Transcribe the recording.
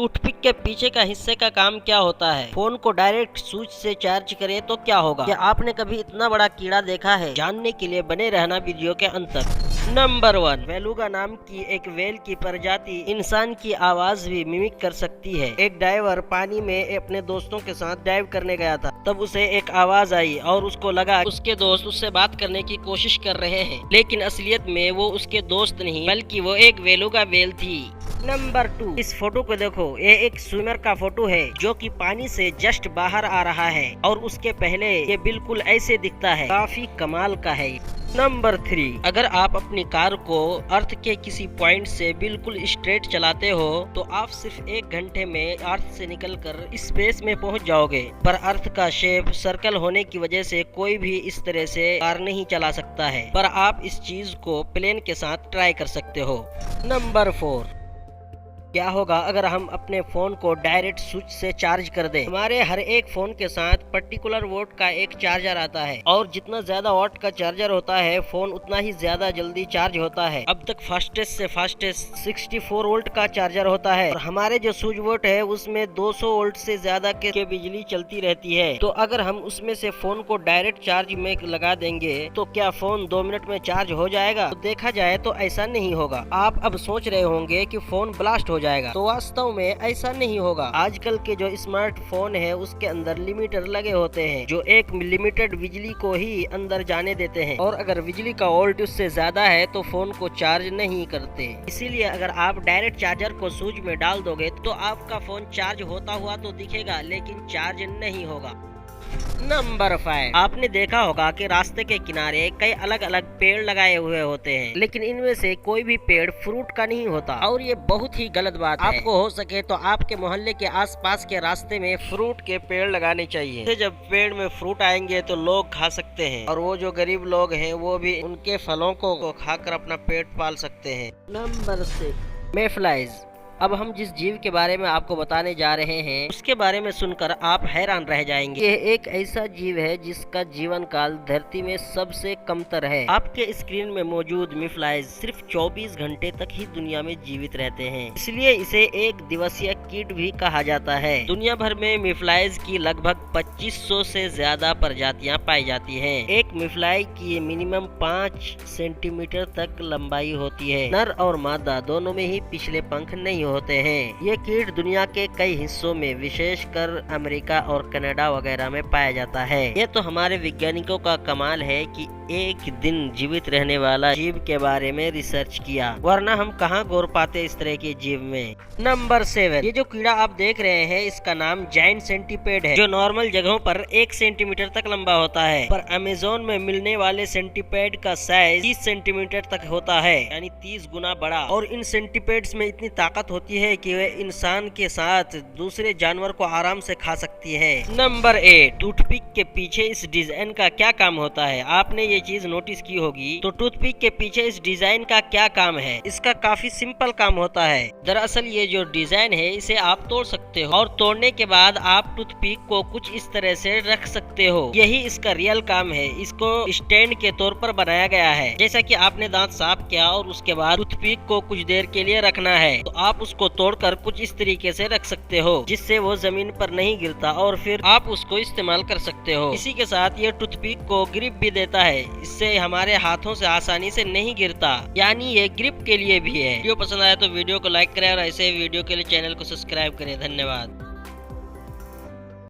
Toothpick के पीछे का हिस्से का काम क्या होता है? फोन को डायरेक्ट स्विच से चार्ज करें तो क्या होगा? क्या आपने कभी इतना बड़ा कीड़ा देखा है? जानने के लिए बने रहना वीडियो के अंत तक। नंबर 1, बेलुगा नाम की एक व्हेल की प्रजाति इंसान की आवाज भी मिमिक कर सकती है। एक डाइवर पानी में अपने दोस्तों के साथ डाइव करने गया था। तब उसे एक आवाज आई और उसको लगा उसके दोस्त उससे बात करने की कोशिश कर रहे हैं, लेकिन असलियत में वो उसके दोस्त नहीं बल्कि वो एक बेलुगा व्हेल थी। नंबर 2, इस फोटो को देखो, ये एक स्विमर का फोटो है जो कि पानी से जस्ट बाहर आ रहा है और उसके पहले ये बिल्कुल ऐसे दिखता है। काफी कमाल का है। नंबर 3, अगर आप अपनी कार को अर्थ के किसी पॉइंट से बिल्कुल स्ट्रेट चलाते हो तो आप सिर्फ 1 घंटे में अर्थ से निकलकर स्पेस में पहुंच जाओगे। पर अर्थ का शेप सर्कल होने की वजह से कोई भी इस तरह से कार नहीं चला सकता है, पर आप इस चीज को प्लेन के साथ ट्राई कर सकते हो। नंबर 4, क्या होगा अगर हम अपने फोन को डायरेक्ट स्विच से चार्ज कर दें? हमारे हर एक फोन के साथ पर्टिकुलर वोट का एक चार्जर आता है और जितना ज्यादा वोट का चार्जर होता है फोन उतना ही ज्यादा जल्दी चार्ज होता है। अब तक फास्टेस्ट से फास्टेस्ट 64 वोल्ट का चार्जर होता है और हमारे जो स्विच वोट है उसमें 200 वोल्ट से ज्यादा के बिजली चलती रहती है। तो अगर हम उसमें से फोन को डायरेक्ट चार्ज में लगा देंगे तो क्या फोन 2 मिनट में चार्ज हो जाएगा? तो देखा जाए तो ऐसा नहीं होगा। आप अब सोच रहे होंगे कि फोन ब्लास्ट हो जाएगा, तो वास्तव में ऐसा नहीं होगा। आजकल के जो स्मार्टफोन है उसके अंदर लिमिटर लगे होते हैं जो एक लिमिटेड बिजली को ही अंदर जाने देते हैं और अगर बिजली का वोल्ट उससे ज्यादा है तो फोन को चार्ज नहीं करते। इसीलिए अगर आप डायरेक्ट चार्जर को स्विच में डाल दोगे तो आपका फोन चार्ज होता हुआ तो दिखेगा लेकिन चार्ज नहीं होगा। नंबर 5, आपने देखा होगा कि रास्ते के किनारे कई अलग अलग पेड़ लगाए हुए होते हैं, लेकिन इनमें से कोई भी पेड़ फ्रूट का नहीं होता और ये बहुत ही गलत बात है। आपको हो सके तो आपके मोहल्ले के आसपास के रास्ते में फ्रूट के पेड़ लगाने चाहिए। जब पेड़ में फ्रूट आएंगे तो लोग खा सकते हैं और वो जो गरीब लोग हैं वो भी उनके फलों को खाकर अपना पेट पाल सकते हैं। Number 6, mayflies. अब हम जिस जीव के बारे में आपको बताने जा रहे हैं उसके बारे में सुनकर आप हैरान रह जाएंगे। यह एक ऐसा जीव है जिसका जीवन काल धरती में सबसे कमतर है। आपके स्क्रीन में मौजूद मेफ्लाइज सिर्फ 24 घंटे तक ही दुनिया में जीवित रहते हैं, इसलिए इसे एक दिवसीय कीट भी कहा जाता है। दुनिया भर में मेफ्लाइज की लगभग 2500 से ज्यादा प्रजातियां पाई जाती हैं। एक मेफ्लाई की मिनिमम 5 सेंटीमीटर तक लंबाई होती है। नर और मादा दोनों में ही पिछले पंख नहीं होते हैं। ये कीट दुनिया के कई हिस्सों में विशेषकर अमेरिका और कनाडा वगैरह में पाया जाता है। ये तो हमारे वैज्ञानिकों का कमाल है कि एक दिन जीवित रहने वाला जीव के बारे में रिसर्च किया, वरना हम कहाँ गौर पाते इस तरह के जीव में। नंबर 7, ये जो कीड़ा आप देख रहे हैं इसका नाम जायंट सेंटीपेड है जो नॉर्मल जगहों पर 1 सेंटीमीटर तक लंबा होता है, पर अमेज़न में मिलने वाले सेंटीपेड का साइज 30 सेंटीमीटर तक होता है, यानी 30 गुना बड़ा। और इन सेंटीपेड्स में इतनी ताकत होती है कि वे इंसान के साथ दूसरे जानवर को आराम से खा सकती है। नंबर 8, टूथपिक के पीछे इस डिजाइन का क्या काम होता है? आपने ये चीज नोटिस की होगी। तो टूथपिक के पीछे इस डिजाइन का क्या काम है? इसका काफी सिंपल काम होता है। दरअसल ये जो डिजाइन है इसे आप तोड़ सकते हो और तोड़ने के बाद आप टूथपिक को कुछ इस तरह से रख सकते हो। यही इसका रियल काम है। इसको स्टैंड के तौर पर बनाया गया है। जैसा कि आपने दांत साफ किया और उसके बाद टूथपिक को कुछ देर के लिए रखना है तो आप उसको तोड़कर कुछ इस तरीके से रख सकते हो जिससे वो जमीन पर नहीं गिरता और फिर आप उसको इस्तेमाल कर सकते हो। इसी के साथ ये टूथपिक को ग्रिप भी देता है, इससे हमारे हाथों से आसानी से नहीं गिरता, यानी ये ग्रिप के लिए भी है। वीडियो पसंद आया तो वीडियो को लाइक करें और ऐसे वीडियो के लिए चैनल को सब्सक्राइब करें। धन्यवाद।